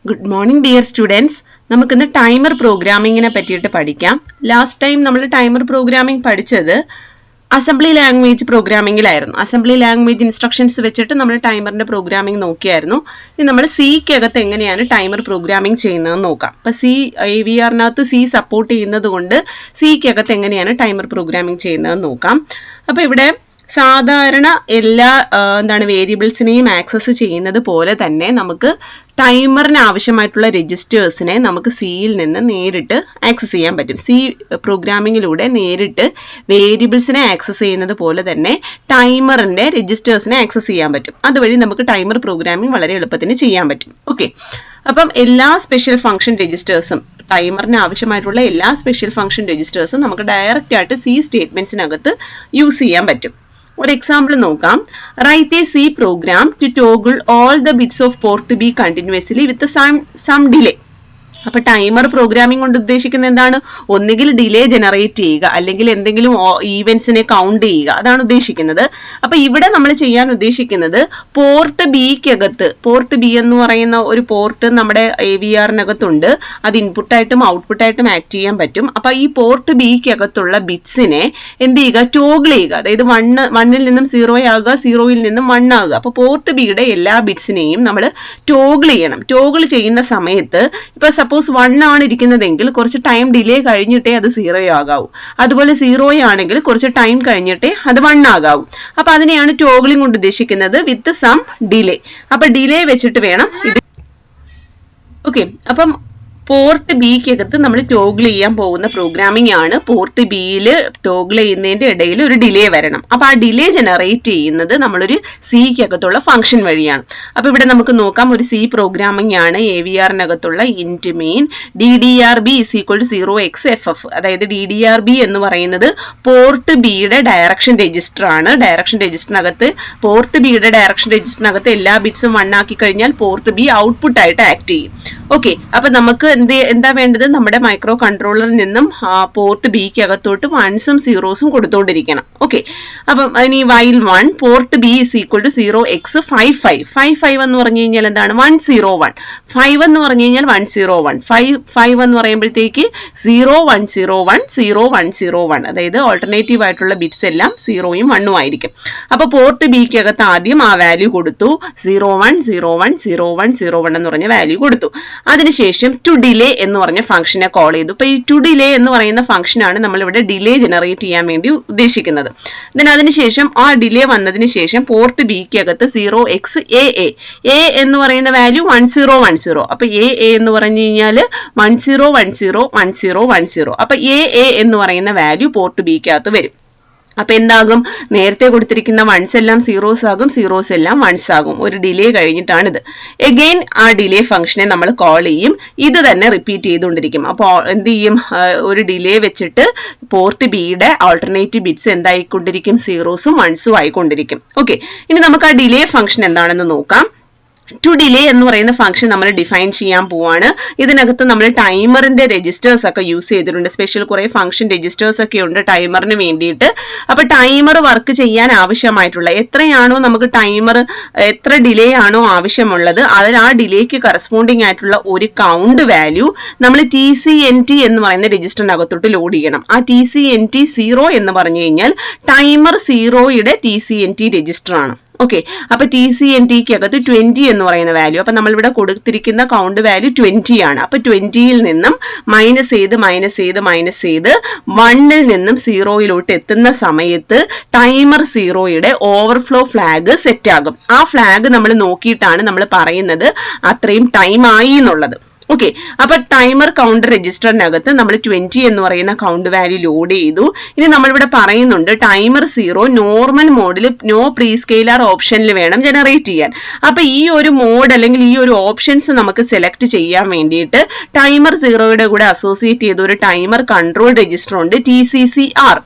Good morning dear students. നമുക്ക് ഇന്ന് timer പ്രോഗ്രാമിങ്ങിനെ പറ്റിയിട്ട് പഠിക്കാം. ലാസ്റ്റ് ടൈം നമ്മൾ ടൈമർ പ്രോഗ്രാമിംഗ് പഠിച്ചത് അസംബ്ലി ലാംഗ്വേജ് പ്രോഗ്രാമിംഗിലായിരുന്നു. അസംബ്ലി ലാംഗ്വേജ് ഇൻസ്ട്രക്ഷൻസ് വെച്ചിട്ട് നമ്മൾ ടൈമറിന്റെ പ്രോഗ്രാമിംഗ് നോക്കിയായിരുന്നു. ഇനി നമ്മൾ സിക്കകത്ത് എങ്ങനെയാണ് ടൈമർ പ്രോഗ്രാമിംഗ് ചെയ്യുന്നതെന്ന് നോക്കാം. അപ്പോൾ AVRനകത്ത് സി സപ്പോർട്ട് ചെയ്യുന്നത് കൊണ്ട് സിക്കകത്ത് എങ്ങനെയാണ് ടൈമർ പ്രോഗ്രാമിംഗ് ചെയ്യുന്നതെന്ന് നോക്കാം. അപ്പോൾ ഇവിടെ സാധാരണ എല്ലാ വേരിയബിൾസിനെയും ആക്സസ് ചെയ്യുന്നത് പോലെ തന്നെ നമുക്ക് ടൈമറിന് ആവശ്യമായിട്ടുള്ള രജിസ്റ്റേഴ്സിനെ നമുക്ക് സിയിൽ നിന്ന് നേരിട്ട് ആക്സസ് ചെയ്യാൻ പറ്റും. സി പ്രോഗ്രാമിങ്ങിലൂടെ നേരിട്ട് വേരിയബിൾസിനെ ആക്സസ് ചെയ്യുന്നത് പോലെ തന്നെ ടൈമറിന്റെ രജിസ്റ്റേഴ്സിനെ ആക്സസ് ചെയ്യാൻ പറ്റും. അതുവഴി നമുക്ക് ടൈമർ പ്രോഗ്രാമിംഗ് വളരെ എളുപ്പത്തിന് ചെയ്യാൻ പറ്റും. ഓക്കെ, അപ്പം എല്ലാ സ്പെഷ്യൽ ഫംഗ്ഷൻ രജിസ്റ്റേഴ്സും ടൈമറിന് ആവശ്യമായിട്ടുള്ള എല്ലാ സ്പെഷ്യൽ ഫംഗ്ഷൻ രജിസ്റ്റേഴ്സും നമുക്ക് ഡയറക്റ്റ് ആയിട്ട് സി സ്റ്റേറ്റ്മെന്റ്സിനകത്ത് യൂസ് ചെയ്യാൻ പറ്റും. ഒരു എക്സാമ്പിൾ നോക്കാം. Write a C program to toggle all the bits of port B continuously with some delay. അപ്പൊ ടൈമർ പ്രോഗ്രാമിംഗ് കൊണ്ട് ഉദ്ദേശിക്കുന്നത് എന്താണ്? ഒന്നുകിൽ ഡിലേ ജനറേറ്റ് ചെയ്യുക, അല്ലെങ്കിൽ എന്തെങ്കിലും ഈവൻസിനെ കൗണ്ട് ചെയ്യുക, അതാണ് ഉദ്ദേശിക്കുന്നത്. അപ്പൊ ഇവിടെ നമ്മൾ ചെയ്യാൻ ഉദ്ദേശിക്കുന്നത് പോർട്ട് ബിക്കകത്ത്, പോർട്ട് ബി എന്ന് പറയുന്ന ഒരു പോർട്ട് നമ്മുടെ AVRനകത്തുണ്ട്. അത് ഇൻപുട്ടായിട്ടും ഔട്ട്പുട്ടായിട്ടും ആക്ട് ചെയ്യാൻ പറ്റും. അപ്പൊ ഈ പോർട്ട് ബിക്കകത്തുള്ള ബിറ്റ്സിനെ എന്ത് ചെയ്യുക? ടോഗിൾ ചെയ്യുക. അതായത് വണ്ണിൽ നിന്നും 0 ആകുക, 0യിൽ നിന്നും 1 ആകുക. അപ്പൊ പോർട്ട് ബിയുടെ എല്ലാ ബിറ്റ്സിനെയും നമ്മൾ ടോഗിൾ ചെയ്യണം. ടോഗിൾ ചെയ്യുന്ന സമയത്ത് ഇപ്പൊ സപ്പോസ് 1 ആണ് ഇരിക്കുന്നതെങ്കിൽ കുറച്ച് ടൈം ഡിലേ കഴിഞ്ഞിട്ടേ അത് 0 ആകാവൂ. അതുപോലെ 0 ആണെങ്കിൽ കുറച്ച് ടൈം കഴിഞ്ഞിട്ടേ അത് 1 ആകാവൂ. അപ്പൊ അതിനെയാണ് ടോഗിളിംഗ് കൊണ്ട് ഉദ്ദേശിക്കുന്നത്, വിത്ത് സം ഡിലേ. അപ്പൊ ഡിലേ വെച്ചിട്ട് വേണം ഇത്. ഓക്കെ, അപ്പം പോർട്ട് ബിക്കകത്ത് നമ്മൾ ടോഗിൾ ചെയ്യാൻ പോകുന്ന പ്രോഗ്രാമിംഗ് ആണ്. പോർട്ട് ബിയിൽ ടോഗിൾ ചെയ്യുന്നതിന്റെ ഇടയിൽ ഒരു ഡിലേ വരണം. അപ്പൊ ആ ഡിലേ ജനറേറ്റ് ചെയ്യുന്നത് നമ്മളൊരു സിക്കകത്തുള്ള ഫംഗ്ഷൻ വഴിയാണ്. അപ്പൊ ഇവിടെ നമുക്ക് നോക്കാം, ഒരു സി പ്രോഗ്രാമിംഗ് ആണ്. AVRനകത്തുള്ള ഇന്റ് മെയിൻ DDRB = 0xFF. അതായത് DDRB എന്ന് പറയുന്നത് പോർട്ട് ബിയുടെ ഡയറക്ഷൻ രജിസ്റ്റർ ആണ്. ഡയറക്ഷൻ രജിസ്റ്ററിനകത്ത് പോർട്ട് ബിയുടെ ഡയറക്ഷൻ രജിസ്റ്ററിനകത്ത് എല്ലാ ബിറ്റ്സും 1 ആക്കി കഴിഞ്ഞാൽ പോർട്ട് ബി ഔട്ട്പുട്ട് ആയിട്ട് ആക്ട് ചെയ്യും. ഓക്കെ, അപ്പൊ നമുക്ക് എന്താ വേണ്ടത്? നമ്മുടെ മൈക്രോ കൺട്രോളറിൽ നിന്നും പോർട്ട് ബിക്കകത്തോട്ട് 1സും 0സും കൊടുത്തോണ്ടിരിക്കണം. ഓക്കെ, അപ്പം ഇനി while 1 പോർട്ട് ബി = 0x55. 55 എന്ന് പറഞ്ഞു കഴിഞ്ഞാൽ എന്താണ്? 101. 5 എന്ന് പറഞ്ഞു കഴിഞ്ഞാൽ 101. 5 എന്ന് പറയുമ്പോഴത്തേക്ക് 0101 0101. അതായത് ഓൾട്ടർനേറ്റീവ് ആയിട്ടുള്ള ബിറ്റ്സ് എല്ലാം 0യും 1ഉം ആയിരിക്കും. അപ്പൊ പോർട്ട് ബിക്കകത്ത് ആദ്യം ആ വാല്യൂ കൊടുത്തു, 01010101 എന്ന് പറഞ്ഞ വാല്യൂ കൊടുത്തു. അതിനുശേഷം ടു ഡിലേ എന്ന് പറഞ്ഞ ഫംഗ്ഷനെ കോൾ ചെയ്തു. ഇപ്പൊ ഈ ടു ഡിലേ എന്ന് പറയുന്ന ഫംഗ്ഷൻ ആണ് നമ്മൾ ഇവിടെ ഡിലേ ജനറേറ്റ് ചെയ്യാൻ വേണ്ടി ഉദ്ദേശിക്കുന്നത്. അതിനുശേഷം ആ ഡിലേ വന്നതിന് ശേഷം പോർട്ട് ബിക്കകത്ത് 0xAA എന്ന് പറയുന്ന വാല്യൂ 1010. അപ്പൊ AA എന്ന് പറഞ്ഞു കഴിഞ്ഞാൽ 10101010. അപ്പൊ AA എന്ന് പറയുന്ന വാല്യൂ പോർട്ട് ബിക്കകത്ത് വരും. അപ്പൊ എന്താകും? നേരത്തെ കൊടുത്തിരിക്കുന്ന 1s എല്ലാം 0s ആകും, 0s എല്ലാം 1s ആകും. ഒരു ഡിലേ കഴിഞ്ഞിട്ടാണിത്. എഗെയിൻ ആ ഡിലേ ഫംഗ്ഷനെ നമ്മൾ കോൾ ചെയ്യും. ഇത് തന്നെ റിപ്പീറ്റ് ചെയ്തുകൊണ്ടിരിക്കും. അപ്പോൾ എന്ത് ചെയ്യും? ഒരു ഡിലേ വെച്ചിട്ട് പോർട്ട് ബിയുടെ ആൾട്ടർനേറ്റീവ് ബിറ്റ്സ് എന്തായിക്കൊണ്ടിരിക്കും? 0സും 1സും ആയിക്കൊണ്ടിരിക്കും. ഓക്കെ, ഇനി നമുക്ക് ആ ഡിലേ ഫംഗ്ഷൻ എന്താണെന്ന് നോക്കാം. ടു ഡിലേ എന്ന് പറയുന്ന ഫംഗ്ഷൻ നമ്മൾ ഡിഫൈൻ ചെയ്യാൻ പോവാണ്. ഇതിനകത്ത് നമ്മൾ ടൈമറിന്റെ രജിസ്റ്റേഴ്സ് ഒക്കെ യൂസ് ചെയ്തിട്ടുണ്ട്. സ്പെഷ്യൽ കുറെ ഫംഗ്ഷൻ രജിസ്റ്റേഴ്സ് ഒക്കെ ഉണ്ട് ടൈമറിന് വേണ്ടിയിട്ട്. അപ്പൊ ടൈമർ വർക്ക് ചെയ്യാൻ ആവശ്യമായിട്ടുള്ള എത്രയാണോ നമുക്ക് ടൈമർ എത്ര ഡിലേ ആണോ ആവശ്യമുള്ളത്, അതിൽ ആ ഡിലേക്ക് കറസ്പോണ്ടിങ് ആയിട്ടുള്ള ഒരു കൗണ്ട് വാല്യൂ നമ്മൾ TCNT എന്ന് പറയുന്ന രജിസ്റ്ററിനകത്തോട്ട് ലോഡ് ചെയ്യണം. ആ TCNT 0 എന്ന് പറഞ്ഞു കഴിഞ്ഞാൽ ടൈമർ 0യുടെ TCNT രജിസ്റ്റർ ആണ്. ഓക്കെ, അപ്പൊ TCNTക്കകത്ത് 20 എന്ന് പറയുന്ന വാല്യൂ, അപ്പൊ നമ്മൾ ഇവിടെ കൊടുത്തിരിക്കുന്ന കൗണ്ട് വാല്യൂ 20 ആണ്. അപ്പൊ 20യിൽ നിന്നും മൈനസ് ചെയ്ത് 1ൽ നിന്നും 0യിലോട്ട് എത്തുന്ന സമയത്ത് ടൈമർ 0യുടെ ഓവർഫ്ലോ ഫ്ലാഗ് സെറ്റ് ആകും. ആ ഫ്ലാഗ് നമ്മൾ നോക്കിയിട്ടാണ് നമ്മൾ പറയുന്നത് അത്രയും ടൈം ആയി എന്നുള്ളത്. ഓക്കെ, അപ്പൊ ടൈമർ കൗണ്ടർ രജിസ്റ്ററിനകത്ത് നമ്മൾ 20 എന്ന് പറയുന്ന കൗണ്ട് വാല്യൂ ലോഡ് ചെയ്തു. ഇനി നമ്മളിവിടെ പറയുന്നുണ്ട് ടൈമർ 0 നോർമൽ മോഡിൽ നോ പ്രീ സ്കെയിലർ ഓപ്ഷനിൽ വേണം ജനറേറ്റ് ചെയ്യാൻ. അപ്പൊ ഈ ഒരു മോഡ് അല്ലെങ്കിൽ ഈ ഒരു ഓപ്ഷൻസ് നമുക്ക് സെലക്ട് ചെയ്യാൻ വേണ്ടിയിട്ട് ടൈമർ 0യുടെ കൂടെ അസോസിയേറ്റ് ചെയ്ത ഒരു ടൈമർ കൺട്രോൾ രജിസ്റ്റർ ഉണ്ട്, TCCR.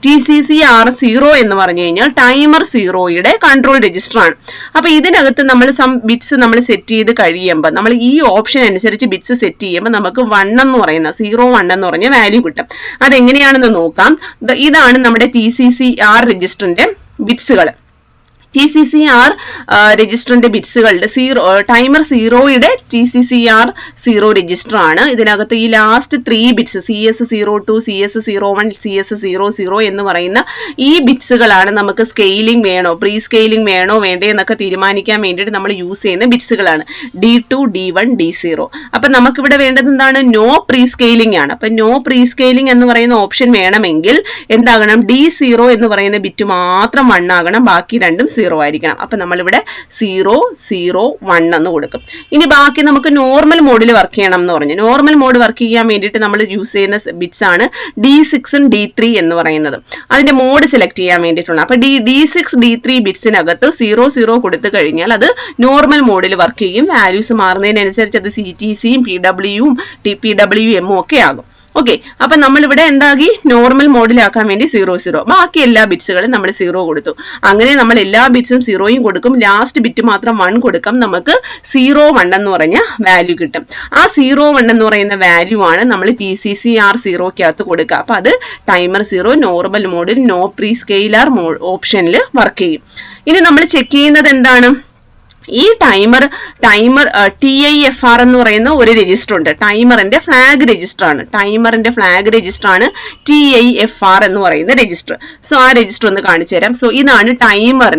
TCCR 0 എന്ന് പറഞ്ഞു കഴിഞ്ഞാൽ ടൈമർ 0യുടെ കൺട്രോൾ രജിസ്റ്റർ ആണ്. അപ്പൊ ഇതിനകത്ത് നമ്മൾ സം ബിറ്റ്സ് നമ്മൾ സെറ്റ് ചെയ്ത് കഴിയുമ്പോൾ നമ്മൾ ഈ ഓപ്ഷൻ അനുസരിച്ച് ബിറ്റ്സ് സെറ്റ് ചെയ്യുമ്പോൾ നമുക്ക് 1 എന്ന് പറയുന്ന 01 എന്ന് പറഞ്ഞ വാല്യൂ കിട്ടും. അതെങ്ങനെയാണെന്ന് നോക്കാം. ഇതാണ് നമ്മുടെ TCCR രജിസ്റ്ററിന്റെ ബിറ്റ്സുകൾ. TCCR രജിസ്റ്ററിന്റെ ബിറ്റ്സുകളുടെ ടൈമർ സീറോയുടെ TCCR 0 രജിസ്റ്റർ ആണ്. ഇതിനകത്ത് ഈ last 3 bits CS02, CS01, CS00 എന്ന് പറയുന്ന ഈ ബിറ്റ്സുകളാണ് നമുക്ക് സ്കെയിലിംഗ് വേണോ പ്രീ സ്കെയിലിംഗ് വേണോ വേണ്ടേ എന്നൊക്കെ തീരുമാനിക്കാൻ വേണ്ടിയിട്ട് നമ്മൾ യൂസ് ചെയ്യുന്ന ബിറ്റ്സുകളാണ് D2, D1, D0. അപ്പൊ നമുക്കിവിടെ വേണ്ടത് എന്താണ്? നോ പ്രീ സ്കെയിലിംഗ് ആണ്. അപ്പൊ നോ പ്രീ സ്കെയിലിംഗ് എന്ന് പറയുന്ന ഓപ്ഷൻ വേണമെങ്കിൽ എന്താകണം? D0 എന്ന് പറയുന്ന ബിറ്റ് മാത്രം 1 ആകണം, ബാക്കി രണ്ടും 0 ആയിരിക്കണം. അപ്പൊ നമ്മളിവിടെ 0, 0, 1 എന്ന് കൊടുക്കും. ഇനി ബാക്കി നമുക്ക് നോർമൽ മോഡിൽ വർക്ക് ചെയ്യണം എന്ന് പറഞ്ഞു. നോർമൽ മോഡ് വർക്ക് ചെയ്യാൻ വേണ്ടിയിട്ട് നമ്മൾ യൂസ് ചെയ്യുന്ന ബിറ്റ്സ് ആണ് D6 D3 എന്ന് പറയുന്നത്. അതിന്റെ മോഡ് സെലക്ട് ചെയ്യാൻ വേണ്ടിയിട്ടുള്ള അപ്പൊ D6 D3 ബിറ്റ്സിനകത്ത് 0, 0 കൊടുത്തു കഴിഞ്ഞാൽ അത് നോർമൽ മോഡിൽ വർക്ക് ചെയ്യും. വാല്യൂസ് മാറുന്നതിനനുസരിച്ച് അത് CTCയും PWയും PWM ഒക്കെ ആകും. ഓക്കെ, അപ്പൊ നമ്മൾ ഇവിടെ എന്താക്കി? നോർമൽ മോഡിലാക്കാൻ വേണ്ടി 0, 0, ബാക്കി എല്ലാ ബിറ്റ്സുകളും നമ്മൾ 0 കൊടുത്തു. അങ്ങനെ നമ്മൾ എല്ലാ ബിറ്റ്സും 0യും കൊടുക്കും. ലാസ്റ്റ് ബിറ്റ് മാത്രം 1 കൊടുക്കാം. നമുക്ക് 01 എന്ന് പറഞ്ഞ വാല്യൂ കിട്ടും. ആ 01 എന്ന് പറയുന്ന വാല്യൂ ആണ് നമ്മൾ TCCR 0ക്കകത്ത് കൊടുക്കുക. അപ്പൊ അത് ടൈമർ 0 നോർമൽ മോഡിൽ നോ പ്രീ സ്കെയിലർ ഓപ്ഷനിൽ വർക്ക് ചെയ്യും. ഇനി നമ്മൾ ചെക്ക് ചെയ്യുന്നത് എന്താണ്? ഈ ടൈമർ TIFR എന്ന് പറയുന്ന ഒരു രജിസ്റ്റർ ഉണ്ട്. ടൈമറിന്റെ ഫ്ലാഗ് രജിസ്റ്റർ ആണ്. TIFR എന്ന് പറയുന്ന രജിസ്റ്റർ. സോ ആ രജിസ്റ്റർ ഒന്ന് കാണിച്ചു തരാം. സോ ഇതാണ് ടൈമർ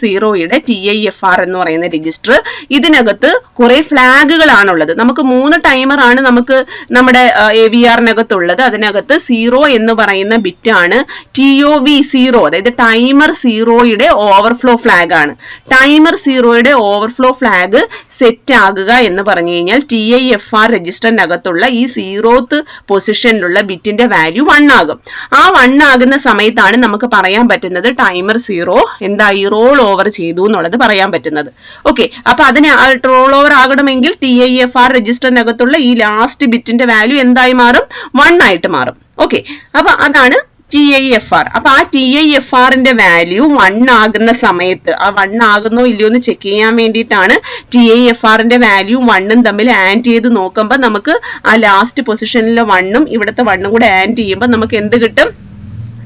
0യുടെ TIFR എന്ന് പറയുന്ന രജിസ്റ്റർ. ഇതിനകത്ത് കുറെ ഫ്ലാഗുകളാണുള്ളത്. നമുക്ക് 3 ടൈമർ ആണ് നമുക്ക് നമ്മുടെ AVR-നകത്തുള്ളത്. അതിനകത്ത് 0 എന്ന് പറയുന്ന ബിറ്റ് ആണ് TOV0, അതായത് ടൈമർ 0യുടെ ഓവർഫ്ലോ ഫ്ലാഗ് ആണ്. ടൈമർ 0യുടെ ഓവർഫ്ലോ ഫ്ലാഗ് സെറ്റ് ആകുക എന്ന് പറഞ്ഞു കഴിഞ്ഞാൽ TIFR രജിസ്റ്ററിനകത്തുള്ള ഈ 0th പൊസിഷനിലുള്ള ബിറ്റിന്റെ വാല്യൂ 1 ആകും. ആ 1 ആകുന്ന സമയത്താണ് നമുക്ക് പറയാൻ പറ്റുന്നത് ടൈമർ 0 എന്തായി റോൾ ഓവർ ചെയ്തു എന്നുള്ളത് പറയാൻ പറ്റുന്നത്. ഓക്കെ, അപ്പൊ അതിന് റോൾ ഓവർ ആകണമെങ്കിൽ TIFR രജിസ്റ്ററിനകത്തുള്ള ഈ ലാസ്റ്റ് ബിറ്റിന്റെ വാല്യൂ എന്തായി മാറും? 1 ആയിട്ട് മാറും. ഓക്കെ, അപ്പൊ അതാണ് TIFR. അപ്പൊ ആ TIFR-ന്റെ വാല്യൂ 1 ആകുന്ന സമയത്ത് ആ 1 ആകുന്നോ ഇല്ലയോ എന്ന് ചെക്ക് ചെയ്യാൻ വേണ്ടിയിട്ടാണ് TIFR-ന്റെ വാല്യൂ 1ഉം തമ്മിൽ ആഡ് ചെയ്ത് നോക്കുമ്പോൾ നമുക്ക് ആ ലാസ്റ്റ് പൊസിഷനിലെ 1ഉം ഇവിടുത്തെ 1ഉം കൂടെ ആഡ് ചെയ്യുമ്പോൾ നമുക്ക് എന്ത് കിട്ടും?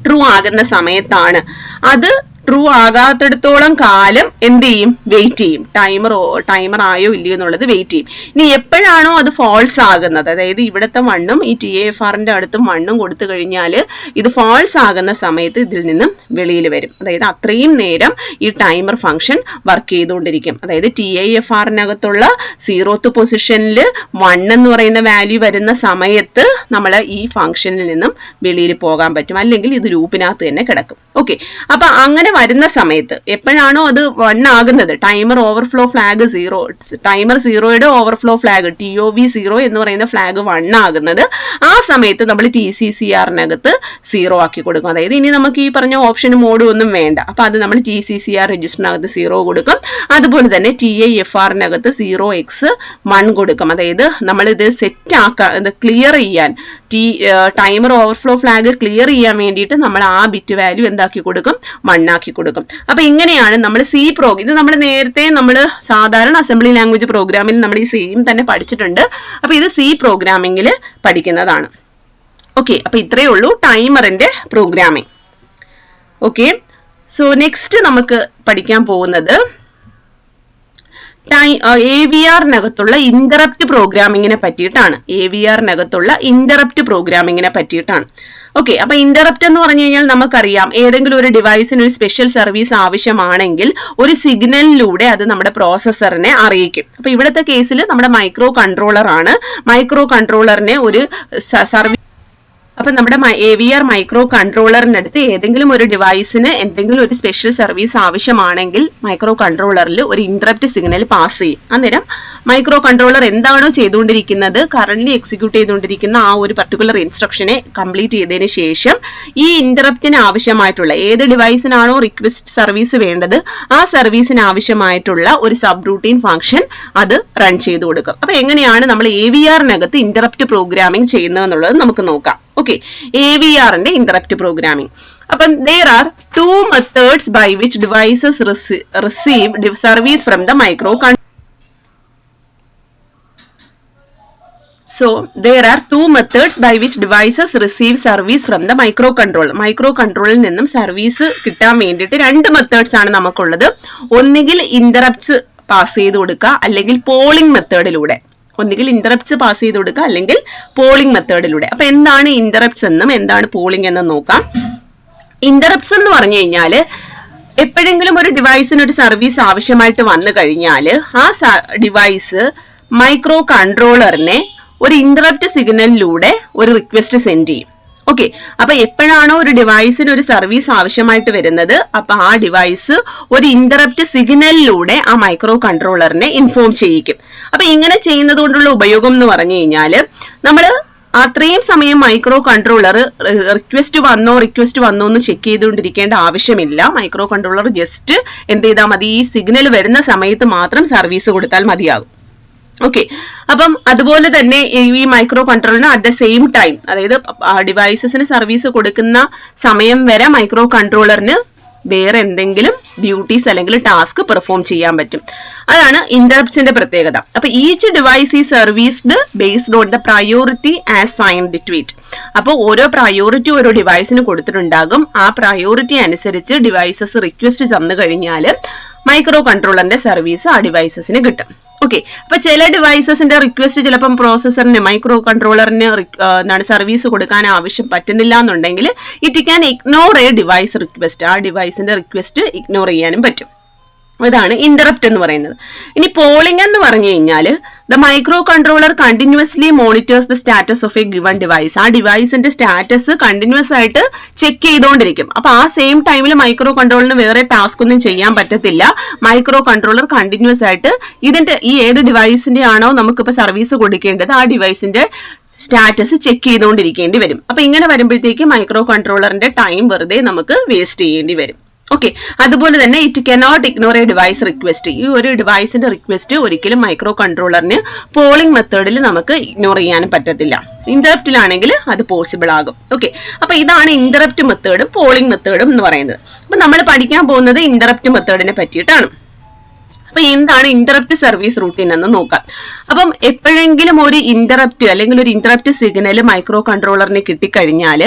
ട്രൂ ആകുന്ന സമയത്താണ്. അത് ട്രൂ ആകാത്തിടത്തോളം കാലം എന്ത് ചെയ്യും? വെയിറ്റ് ചെയ്യും. ടൈമർ ആയോ ഇല്ലയോ എന്നുള്ളത് വെയിറ്റ് ചെയ്യും. ഇനി എപ്പോഴാണോ അത് ഫാൾസ് ആകുന്നത്, അതായത് ഇവിടുത്തെ 1ഉം ഈ TIFR-ന്റെ അടുത്തും 1ഉം കൊടുത്തു കഴിഞ്ഞാൽ ഇത് ഫാൾസ് ആകുന്ന സമയത്ത് ഇതിൽ നിന്നും വെളിയിൽ വരും. അതായത് അത്രയും നേരം ഈ ടൈമർ ഫംഗ്ഷൻ വർക്ക് ചെയ്തുകൊണ്ടിരിക്കും. അതായത് TIFR-നകത്തുള്ള 0th പൊസിഷനിൽ 1 എന്ന് പറയുന്ന വാല്യൂ വരുന്ന സമയത്ത് നമ്മൾ ഈ ഫംഗ്ഷനിൽ നിന്നും വെളിയിൽ പോകാൻ പറ്റും. അല്ലെങ്കിൽ ഇത് ലൂപ്പിനകത്ത് തന്നെ കിടക്കും. ഓക്കെ, അപ്പൊ അങ്ങനെ വരുന്ന സമയത്ത് എപ്പോഴാണോ അത് 1 ആകുന്നത്, ടൈമർ ഓവർഫ്ലോ ഫ്ലാഗ് 0, ടൈമർ 0യുടെ ഓവർഫ്ലോ ഫ്ലാഗ് TOV0 എന്ന് പറയുന്ന ഫ്ലാഗ് 1 ആകുന്നത്, ആ സമയത്ത് നമ്മൾ TCCR-നകത്ത് 0 ആക്കി കൊടുക്കും. അതായത് ഇനി നമുക്ക് ഈ പറഞ്ഞ ഓപ്ഷൻ മോഡ് ഒന്നും വേണ്ട. അപ്പൊ അത് നമ്മൾ TCCR രജിസ്റ്ററിനകത്ത് 0 കൊടുക്കും. അതുപോലെ തന്നെ TIFR-നകത്ത് 0x1 കൊടുക്കും. അതായത് നമ്മൾ ഇത് സെറ്റ് ആക്കാൻ, ഇത് ക്ലിയർ ചെയ്യാൻ, ടൈമർ ഓവർഫ്ലോ ഫ്ലാഗ് ക്ലിയർ ചെയ്യാൻ വേണ്ടിയിട്ട് നമ്മൾ ആ ബിറ്റ് വാല്യൂ എന്താക്കി കൊടുക്കും? 1 ആക്കി കൊടുക്കും. അപ്പൊ ഇങ്ങനെയാണ് നമ്മൾ ഇത് നമ്മൾ നേരത്തെ സാധാരണ അസംബ്ലി ലാംഗ്വേജ് പ്രോഗ്രാമിൽ നമ്മൾ ഈ സെയിം തന്നെ പഠിച്ചിട്ടുണ്ട്. അപ്പൊ ഇത് C പ്രോഗ്രാമിംഗിൽ പഠിക്കുന്നതാണ്. ഓക്കെ, അപ്പൊ ഇത്രയേ ഉള്ളൂ ടൈമറിന്റെ പ്രോഗ്രാമിംഗ്. ഓക്കെ, സോ നെക്സ്റ്റ് നമുക്ക് പഠിക്കാൻ പോകുന്നത് AVR-നകത്തുള്ള ഇന്ററപ്റ്റ് പ്രോഗ്രാമിങ്ങിനെ പറ്റിയിട്ടാണ്. ഓക്കെ, അപ്പൊ ഇന്ററപ്റ്റ് എന്ന് പറഞ്ഞു കഴിഞ്ഞാൽ നമുക്കറിയാം, ഏതെങ്കിലും ഒരു ഡിവൈസിന് ഒരു സ്പെഷ്യൽ സർവീസ് ആവശ്യമാണെങ്കിൽ ഒരു സിഗ്നലിലൂടെ അത് നമ്മുടെ പ്രോസസ്സറിനെ അറിയിക്കും. അപ്പൊ ഇവിടുത്തെ കേസിൽ നമ്മുടെ മൈക്രോ കൺട്രോളർ ആണ്. മൈക്രോ കൺട്രോളറിനെ ഒരു സർവീസ് അപ്പൊ നമ്മുടെ AVR മൈക്രോ കൺട്രോളറിന്റെ അടുത്ത് ഏതെങ്കിലും ഒരു ഡിവൈസിന് എന്തെങ്കിലും ഒരു സ്പെഷ്യൽ സർവീസ് ആവശ്യമാണെങ്കിൽ മൈക്രോ കൺട്രോളറിൽ ഒരു ഇന്ററപ്റ്റ് സിഗ്നൽ പാസ് ചെയ്യും. അന്നേരം മൈക്രോ കൺട്രോളർ എന്താണോ ചെയ്തുകൊണ്ടിരിക്കുന്നത്, കറന്റ് എക്സിക്യൂട്ട് ചെയ്തുകൊണ്ടിരിക്കുന്ന ആ ഒരു പർട്ടിക്കുലർ ഇൻസ്ട്രക്ഷനെ കംപ്ലീറ്റ് ചെയ്തതിന് ശേഷം ഈ ഇന്ററപ്റ്റിന് ആവശ്യമായിട്ടുള്ള ഏത് ഡിവൈസിനാണോ റിക്വസ്റ്റ് സർവീസ് വേണ്ടത് ആ സർവീസിന് ആവശ്യമായിട്ടുള്ള ഒരു സബ് റൂട്ടീൻ ഫംഗ്ഷൻ അത് റൺ ചെയ്തു കൊടുക്കും. അപ്പൊ എങ്ങനെയാണ് നമ്മൾ AVR-നകത്ത് ഇന്ററപ്റ്റ് പ്രോഗ്രാമിംഗ് ചെയ്യുന്നത് എന്നുള്ളത് നമുക്ക് നോക്കാം. Okay, AVR-ന്റെ ഇന്ററപ്റ്റ് പ്രോഗ്രാമിംഗ്. അപ്പം there are 2 methods by which devices receive service from the microcontroller. So there are two methods by which devices receive service from the microcontroller. Microcontroller നിന്നും സർവീസ് കിട്ടാൻ വേണ്ടിയിട്ട് രണ്ട് മെത്തേഡ്സ് ആണ് നമുക്കുള്ളത്. ഒന്നുകിൽ ഇന്ററപ്റ്റ്സ് പാസ് ചെയ്ത് കൊടുക്കുക, അല്ലെങ്കിൽ പോളിംഗ് മെത്തേഡിലൂടെ. ഒന്നുകിൽ ഇന്ററപ്റ്റ്സ് പാസ് ചെയ്ത് കൊടുക്കുക, അല്ലെങ്കിൽ പോളിംഗ് മെത്തേഡിലൂടെ. അപ്പൊ എന്താണ് ഇന്ററപ്റ്റ്സ് എന്നും എന്താണ് പോളിംഗ് എന്നും നോക്കാം. ഇന്ററപ്റ്റ്സ് എന്ന് പറഞ്ഞു കഴിഞ്ഞാല് എപ്പോഴെങ്കിലും ഒരു ഡിവൈസിന് ഒരു സർവീസ് ആവശ്യമായിട്ട് വന്നു കഴിഞ്ഞാൽ ആ ഡിവൈസ് മൈക്രോ കൺട്രോളറിനെ ഒരു ഇന്ററപ്റ്റ് സിഗ്നലിലൂടെ ഒരു റിക്വസ്റ്റ് സെൻഡ് ചെയ്യും. ഓക്കെ, അപ്പൊ എപ്പോഴാണോ ഒരു ഡിവൈസിന് ഒരു സർവീസ് ആവശ്യമായിട്ട് വരുന്നത്, അപ്പൊ ആ ഡിവൈസ് ഒരു ഇന്ററപ്റ്റ് സിഗ്നലിലൂടെ ആ മൈക്രോ കൺട്രോളറിനെ ഇൻഫോം ചെയ്യിക്കും. അപ്പൊ ഇങ്ങനെ ചെയ്യുന്നത് കൊണ്ടുള്ള ഉപയോഗം എന്ന് പറഞ്ഞു കഴിഞ്ഞാല് നമ്മള് അത്രയും സമയം മൈക്രോ കൺട്രോളർ റിക്വസ്റ്റ് വന്നോ എന്ന് ചെക്ക് ചെയ്തുകൊണ്ടിരിക്കേണ്ട ആവശ്യമില്ല. മൈക്രോ കൺട്രോളർ ജസ്റ്റ് എന്ത് ചെയ്താൽ മതി, ഈ സിഗ്നൽ വരുന്ന സമയത്ത് മാത്രം സർവീസ് കൊടുത്താൽ മതിയാകും. ഓക്കെ, അപ്പം അതുപോലെ തന്നെ ഈ മൈക്രോ കൺട്രോളറിന് അറ്റ് ദ സെയിം ടൈം, അതായത് ഡിവൈസസിന് സർവീസ് കൊടുക്കുന്ന സമയം വരെ മൈക്രോ കൺട്രോളറിന് വേറെ എന്തെങ്കിലും ഡ്യൂട്ടീസ് അല്ലെങ്കിൽ ടാസ്ക് പെർഫോം ചെയ്യാൻ പറ്റും. അതാണ് ഇന്ററപ്റ്റ്സിന്റെ പ്രത്യേകത. അപ്പൊ each device is serviced based on the priority assigned to it. അപ്പൊ ഓരോ പ്രയോറിറ്റി ഓരോ ഡിവൈസിന് കൊടുത്തിട്ടുണ്ടാകും. ആ പ്രയോറിറ്റി അനുസരിച്ച് ഡിവൈസസ് റിക്വസ്റ്റ് തന്നു കഴിഞ്ഞാൽ മൈക്രോ കൺട്രോളറിന്റെ സർവീസ് ആ ഡിവൈസസിന് കിട്ടും. ഓക്കെ, അപ്പൊ ചില ഡിവൈസസിന്റെ റിക്വസ്റ്റ് ചിലപ്പം പ്രോസസറിന് മൈക്രോ കൺട്രോളറിന് സർവീസ് കൊടുക്കാൻ ആവശ്യം പറ്റുന്നില്ല എന്നുണ്ടെങ്കിൽ it can ignore A device request. ആ ഡിവൈസിന്റെ റിക്വസ്റ്റ് ഇഗ്നോർ ചെയ്യാനും പറ്റും. ഇതാണ് ഇന്ററപ്റ്റ് എന്ന് പറയുന്നത്. ഇനി പോളിംഗ് എന്ന് പറഞ്ഞു കഴിഞ്ഞാൽ the micro controller continuously monitors the status of A given device. ആ ഡിവൈസിന്റെ സ്റ്റാറ്റസ് കണ്ടിന്യൂസ് ആയിട്ട് ചെക്ക് ചെയ്തുകൊണ്ടിരിക്കും. അപ്പൊ ആ സെയിം ടൈമിൽ മൈക്രോ കൺട്രോളറിന് വേറെ ടാസ്ക് ഒന്നും ചെയ്യാൻ പറ്റത്തില്ല. മൈക്രോ കൺട്രോളർ കണ്ടിന്യൂസ് ആയിട്ട് ഇതിന്റെ ഈ ഏത് ഡിവൈസിന്റെ ആണോ നമുക്കിപ്പോ സർവീസ് കൊടുക്കേണ്ടത് ആ ഡിവൈസിന്റെ സ്റ്റാറ്റസ് ചെക്ക് ചെയ്തുകൊണ്ടിരിക്കേണ്ടി വരും. അപ്പൊ ഇങ്ങനെ വരുമ്പോഴത്തേക്ക് മൈക്രോ കൺട്രോളറിന്റെ ടൈം വെറുതെ നമുക്ക് വേസ്റ്റ് ചെയ്യേണ്ടി വരും. ഓക്കെ, അതുപോലെ തന്നെ it cannot ignore A device request. ഈ ഒരു ഡിവൈസിന്റെ റിക്വസ്റ്റ് ഒരിക്കലും മൈക്രോ കൺട്രോളറിന് പോളിംഗ് മെത്തേഡിൽ നമുക്ക് ഇഗ്നോർ ചെയ്യാനും പറ്റത്തില്ല. ഇന്ററപ്റ്റിലാണെങ്കിൽ അത് പോസിബിൾ ആകും. ഓക്കെ, അപ്പൊ ഇതാണ് ഇന്ററപ്റ്റ് മെത്തേഡും പോളിംഗ് മെത്തേഡും എന്ന് പറയുന്നത്. അപ്പൊ നമ്മൾ പഠിക്കാൻ പോകുന്നത് ഇന്ററപ്റ്റ് മെത്തേഡിനെ പറ്റിയിട്ടാണ്. അപ്പൊ എന്താണ് ഇന്ററപ്റ്റ് സർവീസ് റൂട്ടീൻ എന്ന് നോക്കാം. അപ്പം എപ്പോഴെങ്കിലും ഒരു ഇന്ററപ്റ്റ് അല്ലെങ്കിൽ ഒരു ഇന്ററപ്റ്റ് സിഗ്നൽ മൈക്രോ കൺട്രോളറിന് കിട്ടിക്കഴിഞ്ഞാൽ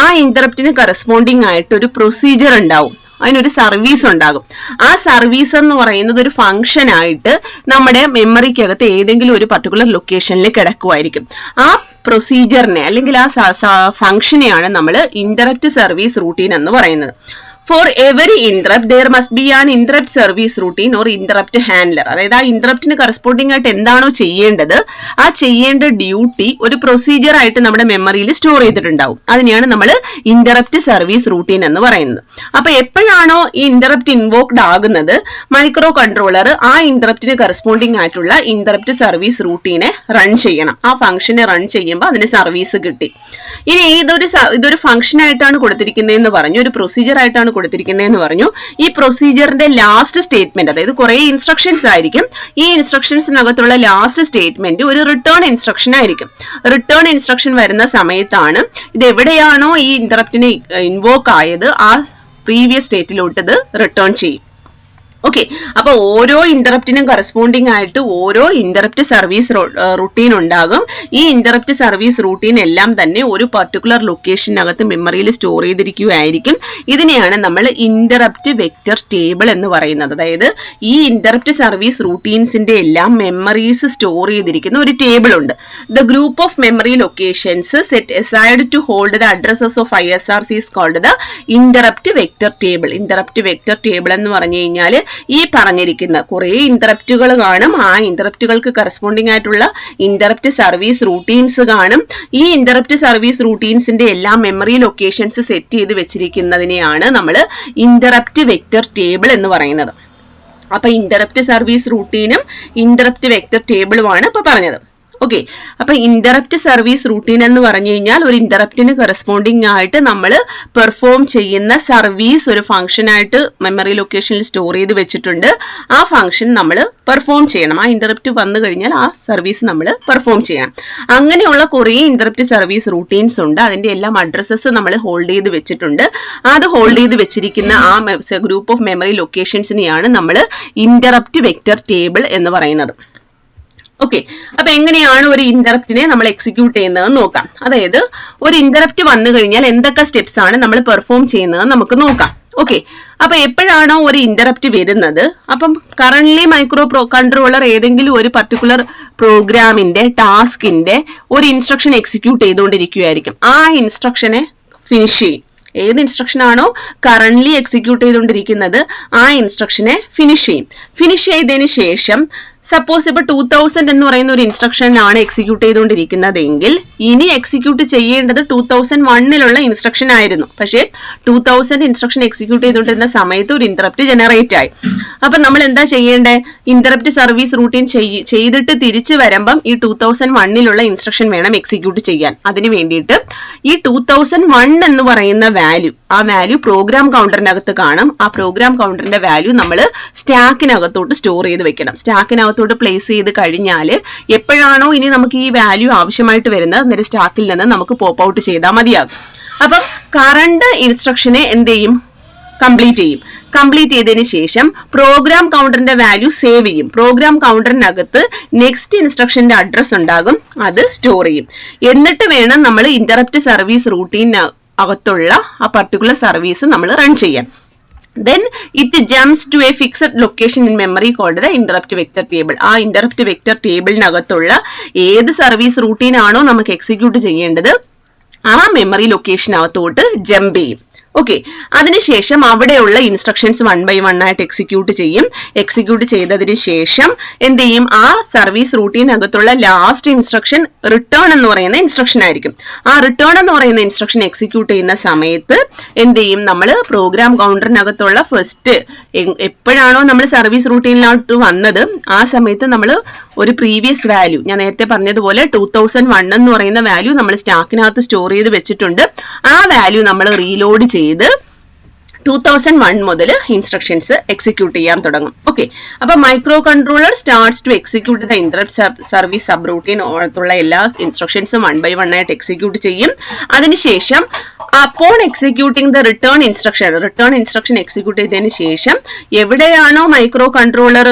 ആ ഇന്ററപ്റ്റിന് കറസ്പോണ്ടിങ് ആയിട്ട് ഒരു പ്രൊസീജിയർ ഉണ്ടാവും, അതിനൊരു സർവീസ് ഉണ്ടാകും. ആ സർവീസ് എന്ന് പറയുന്നത് ഒരു ഫംഗ്ഷൻ ആയിട്ട് നമ്മുടെ മെമ്മറിക്കകത്ത് ഏതെങ്കിലും ഒരു പർട്ടിക്കുലർ ലൊക്കേഷനിൽ കിടക്കുമായിരിക്കും. ആ പ്രൊസീജിയറിനെ അല്ലെങ്കിൽ ആ ഫംഗ്ഷനെയാണ് നമ്മൾ ഇന്ററപ്റ്റ് സർവീസ് റൂട്ടീൻ എന്ന് പറയുന്നത്. For every interrupt, there must be an interrupt service routine or interrupt handler. അതായത് ആ ഇന്ററപ്റ്റിന് കറസ്പോണ്ടിങ് ആയിട്ട് എന്താണോ ചെയ്യേണ്ടത് ആ ചെയ്യേണ്ട ഡ്യൂട്ടി ഒരു പ്രൊസീജിയർ ആയിട്ട് നമ്മുടെ മെമ്മറിയിൽ സ്റ്റോർ ചെയ്തിട്ടുണ്ടാവും. അതിനെയാണ് നമ്മൾ ഇന്ററപ്റ്റ് സർവീസ് റൂട്ടീൻ എന്ന് പറയുന്നത്. അപ്പൊ എപ്പോഴാണോ ഈ ഇന്ററപ്റ്റ് ഇൻവോക്ഡ് ആകുന്നത് മൈക്രോ കൺട്രോളർ ആ ഇന്ററപ്റ്റിന് കറസ്പോണ്ടിങ് ആയിട്ടുള്ള ഇന്ററപ്റ്റ് സർവീസ് റൂട്ടീനെ റൺ ചെയ്യണം. ആ ഫംഗ്ഷനെ റൺ ചെയ്യുമ്പോൾ അതിന് സർവീസ് കിട്ടി. ഇനി ഇതൊരു ഫംഗ്ഷൻ ആയിട്ടാണ് കൊടുത്തിരിക്കുന്നതെന്ന് പറഞ്ഞു, ഒരു പ്രൊസീജിയർ ആയിട്ടാണ് കൊടുത്തിരിക്കുന്നതെന്ന് പറഞ്ഞു. ഈ പ്രൊസീജിയറിന്റെ ലാസ്റ്റ് സ്റ്റേറ്റ്മെന്റ്, അതായത് കുറെ ഇൻസ്ട്രക്ഷൻസ് ആയിരിക്കും, ഈ ഇൻസ്ട്രക്ഷൻസിനകത്തുള്ള ലാസ്റ്റ് സ്റ്റേറ്റ്മെന്റ് ഒരു റിട്ടേൺ ഇൻസ്ട്രക്ഷൻ ആയിരിക്കും. റിട്ടേൺ ഇൻസ്ട്രക്ഷൻ വരുന്ന സമയത്താണ് ഇത് എവിടെയാണോ ഈ ഇന്ററപ്റ്റിന് ഇൻവോക്ക് ആയത് ആ പ്രീവിയസ് സ്റ്റേറ്റിലോട്ട് ഇത് റിട്ടേൺ ചെയ്യും. ഓക്കെ, അപ്പൊ ഓരോ ഇന്ററപ്റ്റിനും കറസ്പോണ്ടിങ് ആയിട്ട് ഓരോ ഇന്ററപ്റ്റ് സർവീസ് റൂട്ടീൻ ഉണ്ടാകും. ഈ ഇന്ററപ്റ്റ് സർവീസ് റൂട്ടീൻ എല്ലാം തന്നെ ഒരു പർട്ടിക്കുലർ ലൊക്കേഷനകത്ത് മെമ്മറിയിൽ സ്റ്റോർ ചെയ്തിരിക്കുകയായിരിക്കും. ഇതിനെയാണ് നമ്മൾ ഇന്ററപ്റ്റ് വെക്റ്റർ ടേബിൾ എന്ന് പറയുന്നത്. അതായത് ഈ ഇന്ററപ്റ്റ് സർവീസ് റൂട്ടീൻസിന്റെ എല്ലാം മെമ്മറീസ് സ്റ്റോർ ചെയ്തിരിക്കുന്ന ഒരു ടേബിൾ ഉണ്ട്. The group of memory locations set aside to hold the addresses of ISRs is called the interrupt vector table. Interrupt vector table എന്ന് പറഞ്ഞു കഴിഞ്ഞാൽ ഈ പറഞ്ഞിരിക്കുന്ന കുറെ ഇന്ററപ്റ്റുകൾ കാണും. ആ ഇന്ററപ്റ്റുകൾക്ക് കറസ്പോണ്ടിങ് ആയിട്ടുള്ള ഇന്ററപ്റ്റ് സർവീസ് റൂട്ടീൻസ് കാണും. ഈ ഇന്ററപ്റ്റ് സർവീസ് റൂട്ടീൻസിന്റെ എല്ലാ മെമ്മറി ലൊക്കേഷൻസ് സെറ്റ് ചെയ്ത് വെച്ചിരിക്കുന്നതിനെയാണ് നമ്മൾ ഇന്ററപ്റ്റ് വെക്റ്റർ ടേബിൾ എന്ന് പറയുന്നത്. അപ്പൊ ഇന്ററപ്റ്റ് സർവീസ് റൂട്ടീനും ഇന്ററപ്റ്റ് വെക്റ്റർ ടേബിളുമാണ് ഇപ്പൊ പറഞ്ഞത്. ഓക്കെ, അപ്പൊ ഇന്ററപ്റ്റ് സർവീസ് റൂട്ടീൻ എന്ന് പറഞ്ഞു കഴിഞ്ഞാൽ ഒരു ഇന്ററപ്റ്റിന് കറസ്പോണ്ടിങ് ആയിട്ട് നമ്മൾ പെർഫോം ചെയ്യുന്ന സർവീസ് ഒരു ഫംഗ്ഷൻ ആയിട്ട് മെമ്മറി ലൊക്കേഷനിൽ സ്റ്റോർ ചെയ്ത് വെച്ചിട്ടുണ്ട്. ആ ഫംഗ്ഷൻ നമ്മൾ പെർഫോം ചെയ്യണം. ആ ഇന്ററപ്റ്റ് വന്നു കഴിഞ്ഞാൽ ആ സർവീസ് നമ്മൾ പെർഫോം ചെയ്യണം. അങ്ങനെയുള്ള കുറെ ഇന്ററപ്റ്റ് സർവീസ് റൂട്ടീൻസ് ഉണ്ട്. അതിന്റെ എല്ലാം അഡ്രസ്സസ് നമ്മൾ ഹോൾഡ് ചെയ്ത് വെച്ചിട്ടുണ്ട്. അത് ഹോൾഡ് ചെയ്ത് വെച്ചിരിക്കുന്ന ആ ഗ്രൂപ്പ് ഓഫ് മെമ്മറി ലൊക്കേഷൻസിനെയാണ് നമ്മൾ ഇന്ററപ്റ്റ് വെക്റ്റർ ടേബിൾ എന്ന് പറയുന്നത്. ഓക്കെ, അപ്പൊ എങ്ങനെയാണ് ഒരു ഇന്ററപ്റ്റിനെ നമ്മൾ എക്സിക്യൂട്ട് ചെയ്യുന്നത് നോക്കാം. അതായത് ഒരു ഇന്ററപ്റ്റ് വന്നു കഴിഞ്ഞാൽ എന്തൊക്കെ സ്റ്റെപ്സ് ആണ് നമ്മൾ പെർഫോം ചെയ്യുന്നത് നമുക്ക് നോക്കാം. ഓക്കെ, അപ്പൊ എപ്പോഴാണോ ഒരു ഇന്ററപ്റ്റ് വരുന്നത്, അപ്പം കറന്റ്ലി മൈക്രോ കൺട്രോളർ ഏതെങ്കിലും ഒരു പർട്ടിക്കുലർ പ്രോഗ്രാമിന്റെ ടാസ്കിന്റെ ഒരു ഇൻസ്ട്രക്ഷൻ എക്സിക്യൂട്ട് ചെയ്തുകൊണ്ടിരിക്കുകയായിരിക്കും. ആ ഇൻസ്ട്രക്ഷനെ ഫിനിഷ് ചെയ്യും. ഏത് ഇൻസ്ട്രക്ഷൻ ആണോ കറന്റ്ലി എക്സിക്യൂട്ട് ചെയ്തുകൊണ്ടിരിക്കുന്നത് ആ ഇൻസ്ട്രക്ഷനെ ഫിനിഷ് ചെയ്യും. ഫിനിഷ് ചെയ്തതിന് ശേഷം സപ്പോസ് ഇപ്പൊ 2000 എന്ന് പറയുന്ന ഒരു ഇൻസ്ട്രക്ഷൻ ആണ് എക്സിക്യൂട്ട് ചെയ്തുകൊണ്ടിരിക്കുന്നതെങ്കിൽ ഇനി എക്സിക്യൂട്ട് ചെയ്യേണ്ടത് 2001 ഇൻസ്ട്രക്ഷൻ ആയിരുന്നു. പക്ഷേ 2000 ഇൻസ്ട്രക്ഷൻ എക്സിക്യൂട്ട് ചെയ്തുകൊണ്ടിരുന്ന സമയത്ത് ഒരു ഇന്ററപ്റ്റ് ജനറേറ്റ് ആയി. അപ്പൊ നമ്മൾ എന്താ ചെയ്യേണ്ടത്? ഇന്ററപ്റ്റ് സർവീസ് റൂട്ടീൻ ചെയ്തിട്ട് തിരിച്ചു വരുമ്പം ഈ 2001 ഇൻസ്ട്രക്ഷൻ വേണം എക്സിക്യൂട്ട് ചെയ്യാൻ. അതിന് വേണ്ടിയിട്ട് ഈ 2001 എന്ന് പറയുന്ന വാല്യൂ, ആ വാല്യൂ പ്രോഗ്രാം കൗണ്ടറിനകത്ത് കാണും. ആ പ്രോഗ്രാം കൗണ്ടറിന്റെ വാല്യൂ നമ്മൾ സ്റ്റാക്കിനകത്തോട്ട് സ്റ്റോർ ചെയ്ത് വെക്കണം. സ്റ്റാക്കിനകത്തോട്ട് പ്ലേസ് ചെയ്ത് കഴിഞ്ഞാൽ എപ്പോഴാണോ ഇനി നമുക്ക് ഈ വാല്യൂ ആവശ്യമായിട്ട് വരുന്നത് അന്നേരം സ്റ്റാക്കിൽ നിന്ന് നമുക്ക് പോപ്പ് ഔട്ട് ചെയ്താൽ മതിയാകും. അപ്പം കറണ്ട് ഇൻസ്ട്രക്ഷനെ എന്ത് ചെയ്യും? കംപ്ലീറ്റ് ചെയ്യും. കംപ്ലീറ്റ് ചെയ്തതിന് ശേഷം പ്രോഗ്രാം കൗണ്ടറിന്റെ വാല്യൂ സേവ് ചെയ്യും. പ്രോഗ്രാം കൗണ്ടറിനകത്ത് നെക്സ്റ്റ് ഇൻസ്ട്രക്ഷന്റെ അഡ്രസ് ഉണ്ടാകും, അത് സ്റ്റോർ ചെയ്യും. എന്നിട്ട് വേണം നമ്മൾ ഇന്ററപ്റ്റ് സർവീസ് റൂട്ടീനകത്തുള്ള ആ പർട്ടിക്കുലർ സർവീസ് നമ്മൾ റൺ ചെയ്യാൻ. Then it jumps to a fixed location in memory called the interrupt vector table. ആ interrupt vector ടേബിളിനകത്തുള്ള ഏത് സർവീസ് റൂട്ടീൻ ആണോ നമുക്ക് എക്സിക്യൂട്ട് ചെയ്യേണ്ടത് ആ മെമ്മറി ലൊക്കേഷനകത്തോട്ട് ജമ്പ് ചെയ്യും. ഓക്കെ, അതിനുശേഷം അവിടെയുള്ള ഇൻസ്ട്രക്ഷൻസ് 1 by 1 ആയിട്ട് എക്സിക്യൂട്ട് ചെയ്യും. എക്സിക്യൂട്ട് ചെയ്തതിന് ശേഷം എന്ത് ചെയ്യും? ആ സർവീസ് റൂട്ടീനകത്തുള്ള ലാസ്റ്റ് ഇൻസ്ട്രക്ഷൻ റിട്ടേൺ എന്ന് പറയുന്ന ഇൻസ്ട്രക്ഷൻ ആയിരിക്കും. ആ റിട്ടേൺ എന്ന് പറയുന്ന ഇൻസ്ട്രക്ഷൻ എക്സിക്യൂട്ട് ചെയ്യുന്ന സമയത്ത് എന്ത് ചെയ്യും? നമ്മൾ പ്രോഗ്രാം കൗണ്ടറിനകത്തുള്ള ഫസ്റ്റ് എപ്പോഴാണോ നമ്മൾ സർവീസ് റൂട്ടീനിലോട്ട് വന്നത് ആ സമയത്ത് നമ്മൾ ഒരു പ്രീവിയസ് വാല്യൂ, ഞാൻ നേരത്തെ പറഞ്ഞതുപോലെ 2001 എന്ന് പറയുന്ന വാല്യൂ നമ്മൾ സ്റ്റാക്കിനകത്ത് സ്റ്റോർ ചെയ്ത് വെച്ചിട്ടുണ്ട്. ആ വാല്യൂ നമ്മൾ റീലോഡ് ചെയ്ത് 2001 മുതൽ ഇൻസ്ട്രക്ഷൻസ് എക്സിക്യൂട്ട് ചെയ്യാൻ തുടങ്ങും. ഓക്കെ, അപ്പൊ microcontroller starts to execute the interrupt service subroutine ഉള്ള എല്ലാ ഇൻസ്ട്രക്ഷൻസും 1 by 1 ആയിട്ട് എക്സിക്യൂട്ട് ചെയ്യും. അതിനുശേഷം upon executing the return instruction execute ചെയ്തതിന് ശേഷം എവിടെയാണോ microcontroller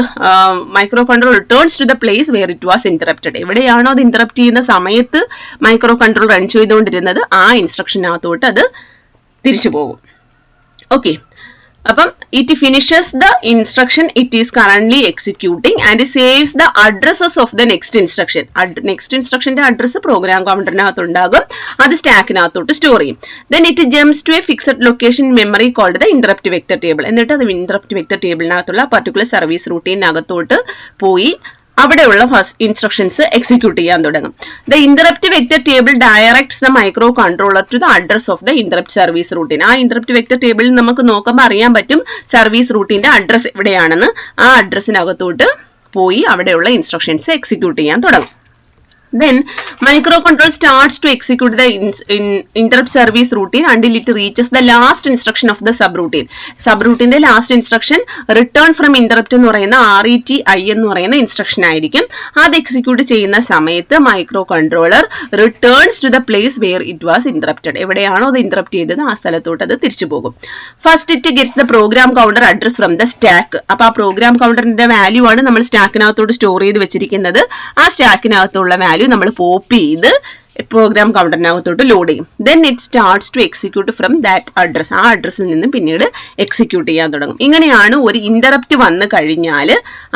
returns to the place where it was interrupted, എവിടെയാണോ അത് ഇന്ററപ്റ്റ് ചെയ്യുന്ന സമയത്ത് മൈക്രോ കൺട്രോളർ റൺ ചെയ്തുകൊണ്ടിരുന്നത് ആ ഇൻസ്ട്രക്ഷനകത്തോട്ട് അത് തിരിച്ചു പോകും. ഓക്കെ, അപ്പം it finishes the instruction it is currently executing and saves the addresses of the next instruction. Next instructionന്റെ അഡ്രസ് പ്രോഗ്രാം കൗണ്ടറിനകത്ത് ഉണ്ടാകും, അത് സ്റ്റാക്കിനകത്തോട്ട് സ്റ്റോർ ചെയ്യും. Then it jumps to a fixed location memory called the interrupt vector table. എന്നിട്ട് അത് interrupt vector ടേബിളിനകത്തുള്ള particular service റൂട്ടീനകത്തോട്ട് പോയി അവിടെയുള്ള ഫസ്റ്റ് ഇൻസ്ട്രക്ഷൻസ് എക്സിക്യൂട്ട് ചെയ്യാൻ തുടങ്ങും. The interrupt vector table directs the microcontroller to the address of the interrupt service routine. ആ interrupt vector ടേബിളിൽ നമുക്ക് നോക്കുമ്പോൾ അറിയാൻ പറ്റും സർവീസ് റൂട്ടീന്റെ അഡ്രസ് എവിടെയാണെന്ന്. ആ അഡ്രസ്സിനകത്തോട്ട് പോയി അവിടെയുള്ള ഇൻസ്ട്രക്ഷൻസ് എക്സിക്യൂട്ട് ചെയ്യാൻ തുടങ്ങും. Then microcontroller starts to execute the interrupt service routine until it reaches the last instruction of the subroutine. Subroutine last instruction return from interrupt എന്ന് പറയുന്ന RETI എന്ന് പറയുന്ന ഇൻസ്ട്രക്ഷൻ ആയിരിക്കും. അത് എക്സിക്യൂട്ട് ചെയ്യുന്ന സമയത്ത് microcontroller returns to the place where it was interrupted. എവിടെയാണോ അത് ഇന്ററപ്റ്റ് ചെയ്തത് ആ സ്ഥലത്തോട്ട് അത് തിരിച്ചു പോകും. First it gets the program counter address from the stack. അപ്പൊ ആ പ്രോഗ്രാം കൗണ്ടറിന്റെ വാല്യൂ ആണ് നമ്മൾ സ്റ്റാക്കിനകത്തോട്ട് സ്റ്റോർ ചെയ്ത് വെച്ചിരിക്കുന്നത്. ആ സ്റ്റാക്കിനകത്തുള്ള വാല്യൂ നമ്മൾ പോപ്പ് ചെയ്ത് പ്രോഗ്രാം കൗണ്ടറിനകത്തോട്ട് ലോഡ് ചെയ്യും. Then it starts to execute from that address. ആ അഡ്രസ്സിൽ നിന്ന് പിന്നീട് എക്സിക്യൂട്ട് ചെയ്യാൻ തുടങ്ങും. ഇങ്ങനെയാണ് ഒരു ഇന്ററപ്റ്റ് വന്നു കഴിഞ്ഞാൽ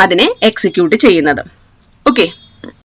അതിനെ എക്സിക്യൂട്ട് ചെയ്യുന്നത്. ഓക്കെ.